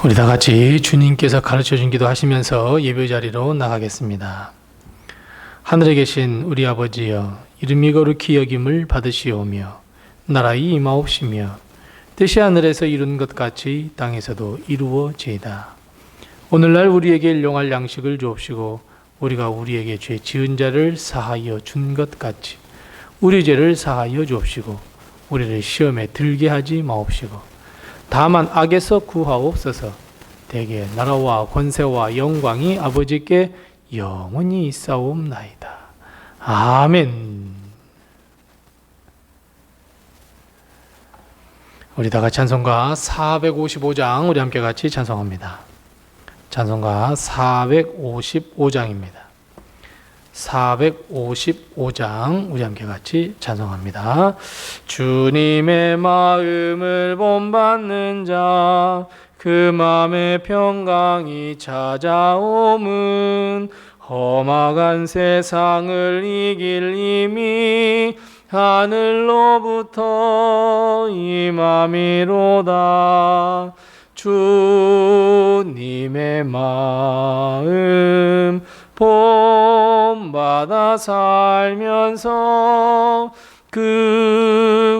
우리 다 같이 주님께서 가르쳐 준 기도 하시면서 예배 자리로 나가겠습니다. 하늘에 계신 우리 아버지여, 이름이 거룩히 여김을 받으시오며 나라의 임하옵시며 뜻이 하늘에서 이룬 것 같이 땅에서도 이루어지이다. 오늘날 우리에게 일용할 양식을 주옵시고 우리가 우리에게 죄 지은 자를 사하여 준 것 같이 우리 죄를 사하여 주옵시고 우리를 시험에 들게 하지 마옵시고 다만 악에서 구하옵소서. 대개 나라와 권세와 영광이 아버지께 영원히 있사옵나이다. 아멘. 우리 다 같이 찬송가 455장 우리 함께 같이 찬송합니다. 찬송가 455장입니다. 455장 우리 함께 같이 찬송합니다. 주님의 마음을 본받는 자, 그 마음의 평강이 찾아옴은 험악한 세상을 이길 힘이 하늘로부터 임함이로다. 주님의 마음 본받아 살면서 그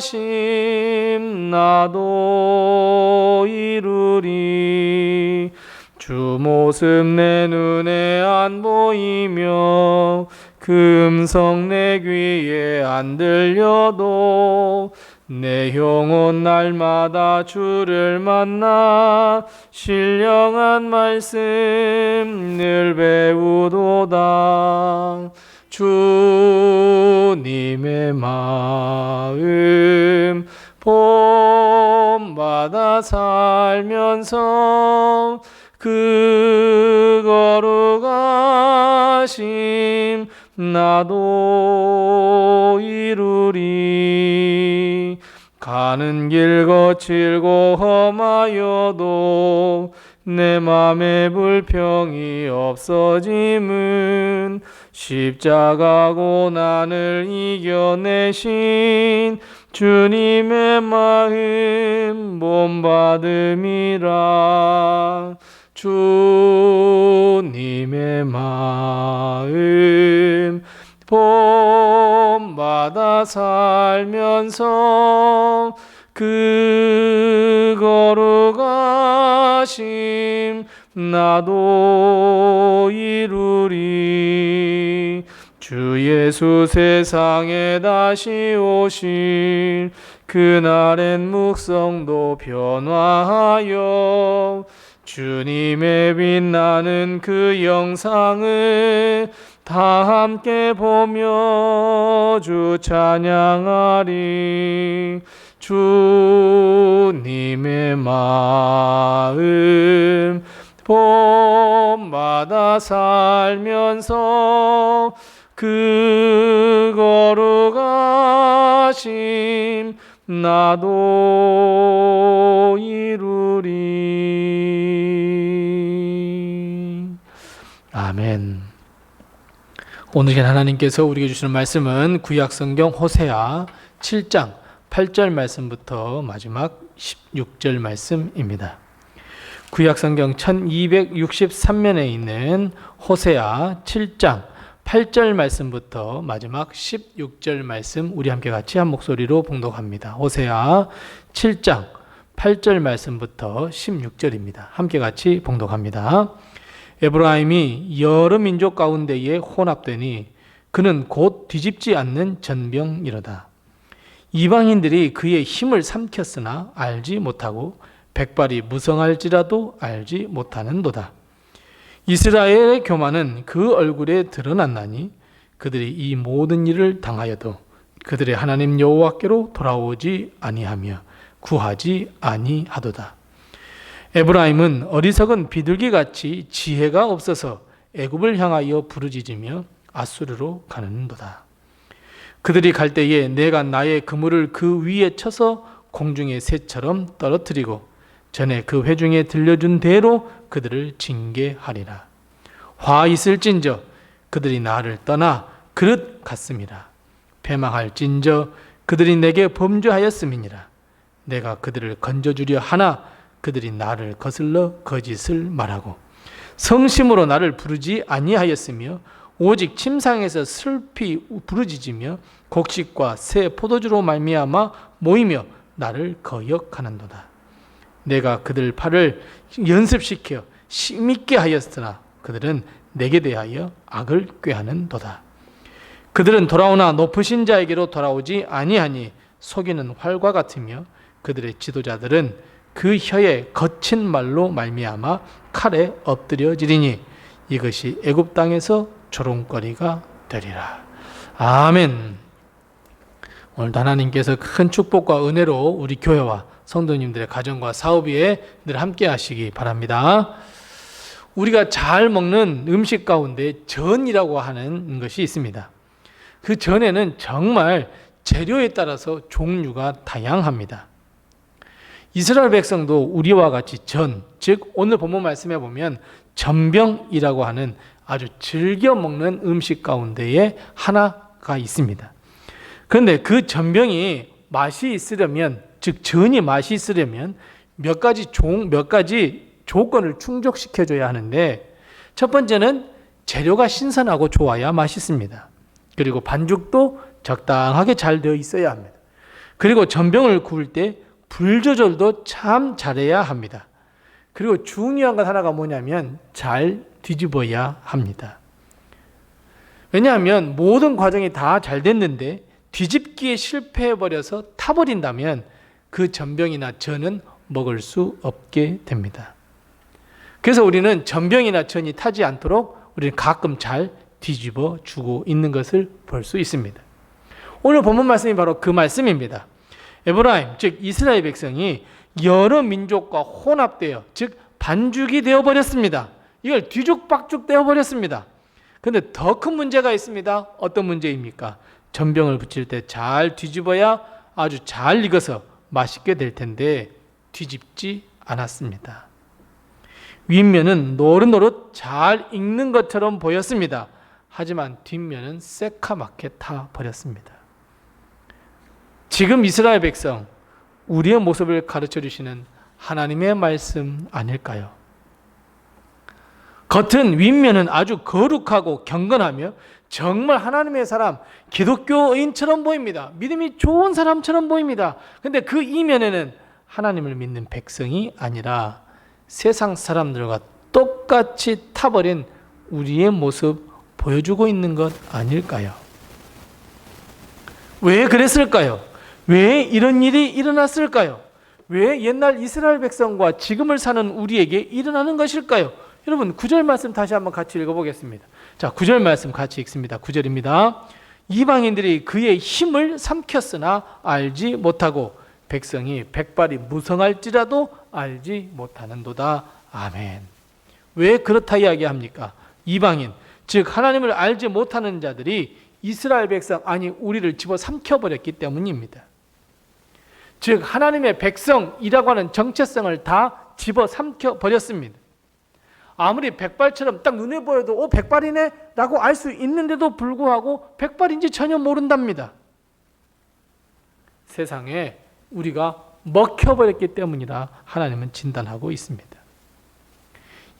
거룩하심 나도 이루리. 주 모습 내 눈에 안 보이며 그 음성 내 귀에 안 들려도 내 영혼 날마다 주를 만나 신령한 말씀 늘 배우도다. 주님의 마음 본받아 살면서 그 거룩하심 나도 이루리. 가는 길 거칠고 험하여도 내 맘에 불평이 없어짐은 십자가 고난을 이겨내신 주님의 마음 본받음이라. 주님의 마음 본받아 살면서 그 거룩하심 나도 이루리. 주 예수 세상에 다시 오실 그날엔 묵성도 변화하여 주님의 빛나는 그 영상을 다 함께 보며 주 찬양하리. 주님의 마음 본받아 살면서 그 거룩하심 나도 이루리. 아멘. 오늘 하나님께서 우리에게 주시는 말씀은 구약성경 호세아 7장 8절 말씀부터 마지막 16절 말씀입니다. 구약성경 1263면에 있는 호세아 7장 8절 말씀부터 마지막 16절 말씀 우리 함께 같이 한 목소리로 봉독합니다. 호세아 7장 8절 말씀부터 16절입니다. 함께 같이 봉독합니다. 에브라임이 여러 민족 가운데에 혼합되니 그는 곧 뒤집지 않는 전병이로다. 이방인들이 그의 힘을 삼켰으나 알지 못하고 백발이 무성할지라도 알지 못하는도다. 이스라엘의 교만은 그 얼굴에 드러났나니 그들이 이 모든 일을 당하여도 그들의 하나님 여호와께로 돌아오지 아니하며 구하지 아니하도다. 에브라임은 어리석은 비둘기같이 지혜가 없어서 애굽을 향하여 부르짖으며 아수르로 가는도다. 그들이 갈 때에 내가 나의 그물을 그 위에 쳐서 공중의 새처럼 떨어뜨리고 전에 그 회중에 들려준 대로 그들을 징계하리라. 화 있을진저 그들이 나를 떠나 그릇 같음이라. 패망할진저 그들이 내게 범죄하였음이니라. 내가 그들을 건져주려 하나 그들이 나를 거슬러 거짓을 말하고 성심으로 나를 부르지 아니하였으며 오직 침상에서 슬피 부르짖으며 곡식과 새 포도주로 말미암아 모이며 나를 거역하는도다. 내가 그들 팔을 연습시켜 힘있게 하였으나 그들은 내게 대하여 악을 꾀하는도다. 그들은 돌아오나 높으신 자에게로 돌아오지 아니하니 속이는 활과 같으며 그들의 지도자들은 그 혀에 거친 말로 말미암아 칼에 엎드려지리니 이것이 애굽 땅에서 조롱거리가 되리라. 아멘. 오늘도 하나님께서 큰 축복과 은혜로 우리 교회와 성도님들의 가정과 사업 위에 늘 함께 하시기 바랍니다. 우리가 잘 먹는 음식 가운데 전이라고 하는 것이 있습니다. 그 전에는 정말 재료에 따라서 종류가 다양합니다. 이스라엘 백성도 우리와 같이 전, 즉 오늘 본문 말씀에 보면 전병이라고 하는 아주 즐겨 먹는 음식 가운데에 하나가 있습니다. 그런데 그 전병이 맛이 있으려면, 즉 전이 맛이 있으려면 몇 가지 조건을 충족시켜줘야 하는데, 첫 번째는 재료가 신선하고 좋아야 맛있습니다. 그리고 반죽도 적당하게 잘 되어 있어야 합니다. 그리고 전병을 구울 때 불 조절도 참 잘해야 합니다. 그리고 중요한 것 하나가 뭐냐면 잘 뒤집어야 합니다. 왜냐하면 모든 과정이 다 잘 됐는데 뒤집기에 실패해버려서 타버린다면 그 전병이나 전은 먹을 수 없게 됩니다. 그래서 우리는 전병이나 전이 타지 않도록 우리는 가끔 잘 뒤집어 주고 있는 것을 볼 수 있습니다. 오늘 본문 말씀이 바로 그 말씀입니다. 에브라임, 즉 이스라엘 백성이 여러 민족과 혼합되어, 즉 반죽이 되어버렸습니다. 이걸 뒤죽박죽 되어버렸습니다. 그런데 더 큰 문제가 있습니다. 어떤 문제입니까? 전병을 부칠 때 잘 뒤집어야 아주 잘 익어서 맛있게 될 텐데 뒤집지 않았습니다. 윗면은 노릇노릇 잘 익는 것처럼 보였습니다. 하지만 뒷면은 새카맣게 타버렸습니다. 지금 이스라엘 백성, 우리의 모습을 가르쳐 주시는 하나님의 말씀 아닐까요? 겉은 윗면은 아주 거룩하고 경건하며 정말 하나님의 사람, 기독교인처럼 보입니다. 믿음이 좋은 사람처럼 보입니다. 그런데 그 이면에는 하나님을 믿는 백성이 아니라 세상 사람들과 똑같이 타버린 우리의 모습 보여주고 있는 것 아닐까요? 왜 그랬을까요? 왜 이런 일이 일어났을까요? 왜 옛날 이스라엘 백성과 지금을 사는 우리에게 일어나는 것일까요? 여러분 9절 말씀 다시 한번 같이 읽어보겠습니다. 자, 9절 말씀 같이 읽습니다. 9절입니다. 이방인들이 그의 힘을 삼켰으나 알지 못하고 백성이 백발이 무성할지라도 알지 못하는도다. 아멘. 왜 그렇다 이야기합니까? 이방인, 즉 하나님을 알지 못하는 자들이 이스라엘 백성, 아니 우리를 집어삼켜버렸기 때문입니다. 즉 하나님의 백성이라고 하는 정체성을 다 집어삼켜버렸습니다. 아무리 백발처럼 딱 눈에 보여도 백발이네 라고 알 수 있는데도 불구하고 백발인지 전혀 모른답니다. 세상에 우리가 먹혀버렸기 때문이라 하나님은 진단하고 있습니다.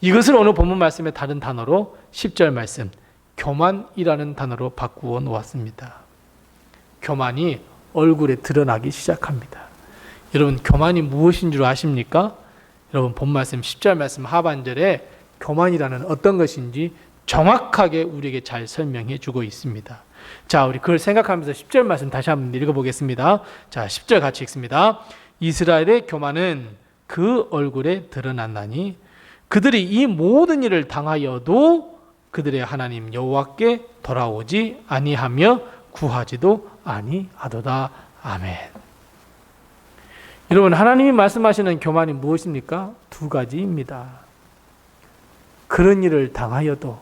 이것을 오늘 본문 말씀의 다른 단어로 10절 말씀 교만이라는 단어로 바꾸어 놓았습니다. 교만이 얼굴에 드러나기 시작합니다. 여러분 교만이 무엇인 줄 아십니까? 여러분 본 말씀 10절 말씀 하반절에 교만이라는 어떤 것인지 정확하게 우리에게 잘 설명해 주고 있습니다. 자, 우리 그걸 생각하면서 10절 말씀 다시 한번 읽어보겠습니다. 자, 10절 같이 읽습니다. 이스라엘의 교만은 그 얼굴에 드러났나니 그들이 이 모든 일을 당하여도 그들의 하나님 여호와께 돌아오지 아니하며 구하지도 아니하도다. 아멘. 여러분 하나님이 말씀하시는 교만이 무엇입니까? 두 가지입니다. 그런 일을 당하여도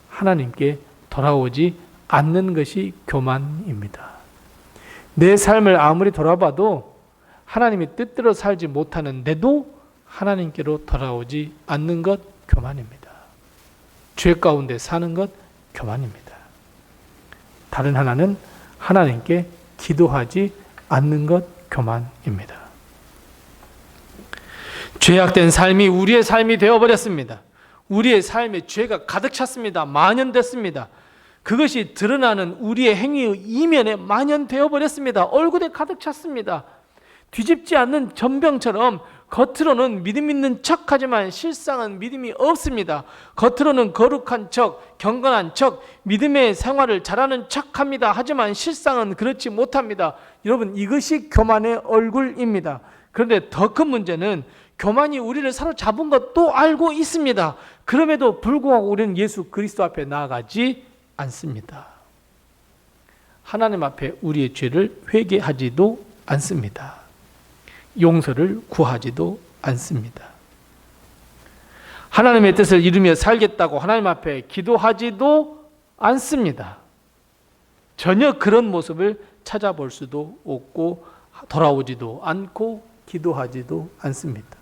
하나님께 돌아오지 않는 것이 교만입니다. 내 삶을 아무리 돌아봐도 하나님의 뜻대로 살지 못하는데도 하나님께로 돌아오지 않는 것 교만입니다. 죄 가운데 사는 것 교만입니다. 다른 하나는 하나님께 기도하지 않는 것 교만입니다. 죄악된 삶이 우리의 삶이 되어버렸습니다. 우리의 삶에 죄가 가득 찼습니다. 만연됐습니다. 그것이 드러나는 우리의 행위의 이면에 만연되어 버렸습니다. 얼굴에 가득 찼습니다. 뒤집지 않는 전병처럼 겉으로는 믿음 있는 척하지만 실상은 믿음이 없습니다. 겉으로는 거룩한 척, 경건한 척, 믿음의 생활을 잘하는 척합니다. 하지만 실상은 그렇지 못합니다. 여러분, 이것이 교만의 얼굴입니다. 그런데 더 큰 문제는 교만이 우리를 사로잡은 것도 알고 있습니다. 그럼에도 불구하고 우리는 예수 그리스도 앞에 나아가지 않습니다. 하나님 앞에 우리의 죄를 회개하지도 않습니다. 용서를 구하지도 않습니다. 하나님의 뜻을 이루며 살겠다고 하나님 앞에 기도하지도 않습니다. 전혀 그런 모습을 찾아볼 수도 없고 돌아오지도 않고 기도하지도 않습니다.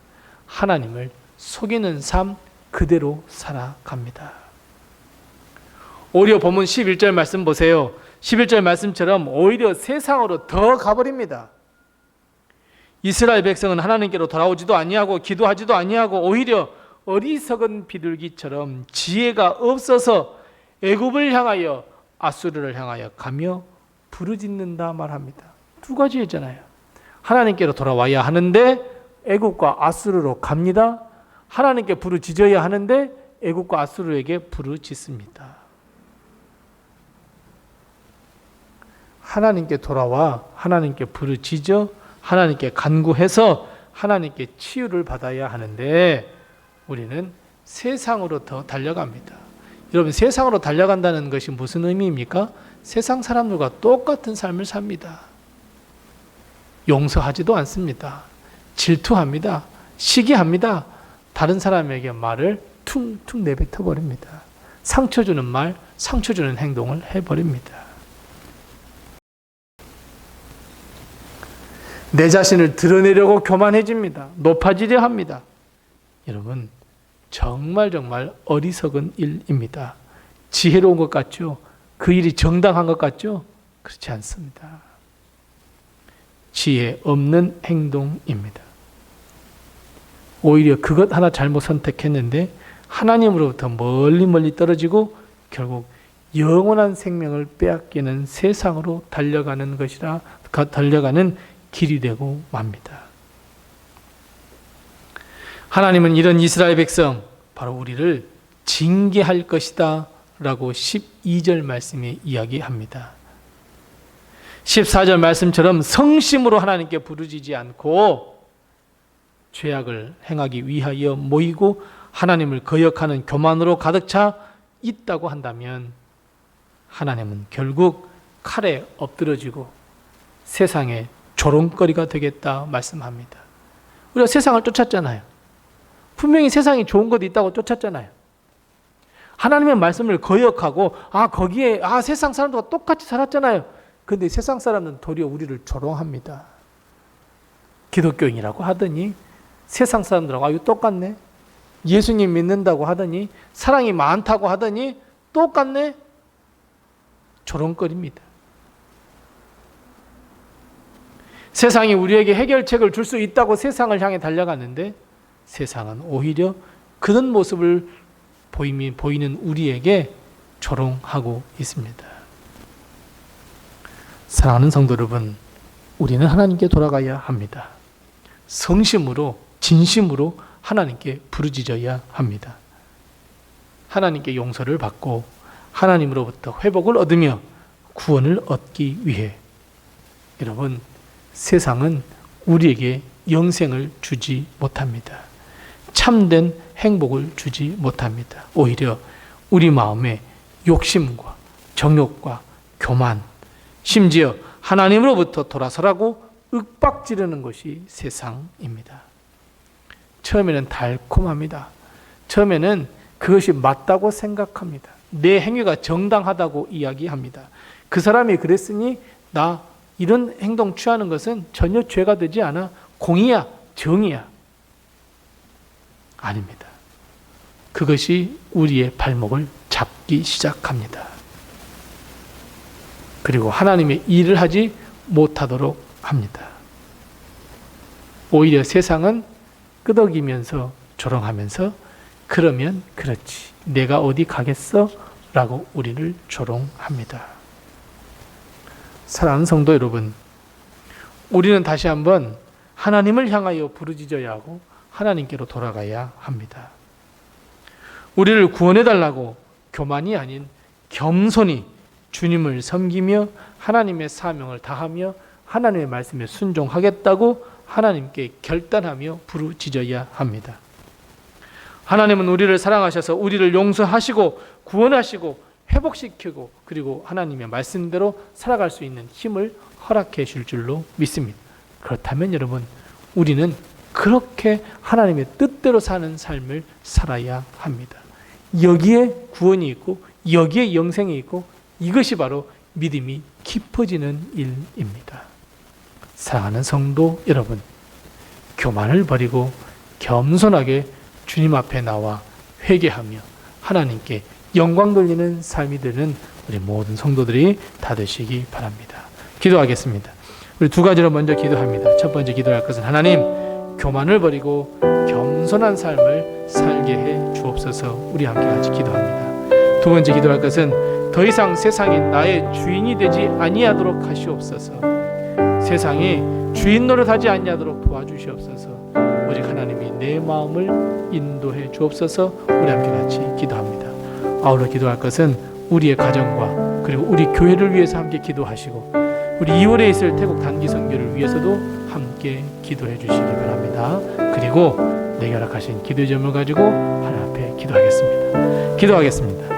하나님을 속이는 삶 그대로 살아갑니다. 오히려 본문 11절 말씀 보세요. 11절 말씀처럼 오히려 세상으로 더 가버립니다. 이스라엘 백성은 하나님께로 돌아오지도 아니하고 기도하지도 아니하고 오히려 어리석은 비둘기처럼 지혜가 없어서 애굽을 향하여 아수르를 향하여 가며 부르짖는다 말합니다. 두 가지였잖아요. 하나님께로 돌아와야 하는데 애굽과 아수르로 갑니다. 하나님께 부르짖어야 하는데 애굽과 아수르에게 부르짖습니다. 하나님께 돌아와 하나님께 부르짖어 하나님께 간구해서 하나님께 치유를 받아야 하는데 우리는 세상으로 더 달려갑니다. 여러분, 세상으로 달려간다는 것이 무슨 의미입니까? 세상 사람들과 똑같은 삶을 삽니다. 용서하지도 않습니다. 질투합니다. 시기합니다. 다른 사람에게 말을 퉁퉁 내뱉어 버립니다. 상처 주는 말, 상처 주는 행동을 해버립니다. 내 자신을 드러내려고 교만해집니다. 높아지려 합니다. 여러분, 정말 어리석은 일입니다. 지혜로운 것 같죠? 그 일이 정당한 것 같죠? 그렇지 않습니다. 지혜 없는 행동입니다. 오히려 그것 하나 잘못 선택했는데 하나님으로부터 멀리 떨어지고 결국 영원한 생명을 빼앗기는 세상으로 달려가는 길이 되고 맙니다. 하나님은 이런 이스라엘 백성, 바로 우리를 징계할 것이다 라고 12절 말씀에 이야기합니다. 14절 말씀처럼 성심으로 하나님께 부르짖지 않고 죄악을 행하기 위하여 모이고 하나님을 거역하는 교만으로 가득 차 있다고 한다면 하나님은 결국 칼에 엎드러지고 세상의 조롱거리가 되겠다 말씀합니다. 우리가 세상을 쫓았잖아요. 분명히 세상에 좋은 것도 있다고 쫓았잖아요. 하나님의 말씀을 거역하고 거기에 세상 사람들과 똑같이 살았잖아요. 그런데 세상 사람은 도리어 우리를 조롱합니다. 기독교인이라고 하더니 세상 사람들하고 이거 똑같네. 예수님 믿는다고 하더니 사랑이 많다고 하더니 똑같네. 조롱거립니다. 세상이 우리에게 해결책을 줄 수 있다고 세상을 향해 달려갔는데 세상은 오히려 그런 모습을 보이는 우리에게 조롱하고 있습니다. 사랑하는 성도 여러분, 우리는 하나님께 돌아가야 합니다. 성심으로 진심으로 하나님께 부르짖어야 합니다. 하나님께 용서를 받고 하나님으로부터 회복을 얻으며 구원을 얻기 위해 여러분, 세상은 우리에게 영생을 주지 못합니다. 참된 행복을 주지 못합니다. 오히려 우리 마음에 욕심과 정욕과 교만, 심지어 하나님으로부터 돌아서라고 윽박지르는 것이 세상입니다. 처음에는 달콤합니다. 처음에는 그것이 맞다고 생각합니다. 내 행위가 정당하다고 이야기합니다. 그 사람이 그랬으니 나 이런 행동 취하는 것은 전혀 죄가 되지 않아. 공의야, 정의야. 아닙니다. 그것이 우리의 발목을 잡기 시작합니다. 그리고 하나님의 일을 하지 못하도록 합니다. 오히려 세상은 끄덕이면서 조롱하면서 그러면 그렇지, 내가 어디 가겠어? 라고 우리를 조롱합니다. 사랑하는 성도 여러분, 우리는 다시 한번 하나님을 향하여 부르짖어야 하고 하나님께로 돌아가야 합니다. 우리를 구원해달라고 교만이 아닌 겸손히 주님을 섬기며 하나님의 사명을 다하며 하나님의 말씀에 순종하겠다고 하나님께 결단하며 부르짖어야 합니다. 하나님은 우리를 사랑하셔서 우리를 용서하시고 구원하시고 회복시키고 그리고 하나님의 말씀대로 살아갈 수 있는 힘을 허락해 줄 줄로 믿습니다. 그렇다면 여러분, 우리는 그렇게 하나님의 뜻대로 사는 삶을 살아야 합니다. 여기에 구원이 있고 여기에 영생이 있고 이것이 바로 믿음이 깊어지는 일입니다. 사랑하는 성도 여러분, 교만을 버리고 겸손하게 주님 앞에 나와 회개하며 하나님께 영광 돌리는 삶이 되는 우리 모든 성도들이 다 되시기 바랍니다. 기도하겠습니다. 우리 두 가지로 먼저 기도합니다. 첫 번째 기도할 것은 하나님, 교만을 버리고 겸손한 삶을 살게 해 주옵소서. 우리 함께 같이 기도합니다. 두 번째 기도할 것은 더 이상 세상이 나의 주인이 되지 아니하도록 하시옵소서. 세상이 주인 노릇하지 아니하도록 도와주시옵소서. 오직 하나님이 내 마음을 인도해 주옵소서. 우리 함께 같이 기도합니다. 아울러 기도할 것은 우리의 가정과 그리고 우리 교회를 위해서 함께 기도하시고 우리 2월에 있을 태국 단기 선교를 위해서도 함께 기도해 주시기 바랍니다. 그리고 내게 허락하신 기도의 점을 가지고 하나님 앞에 기도하겠습니다.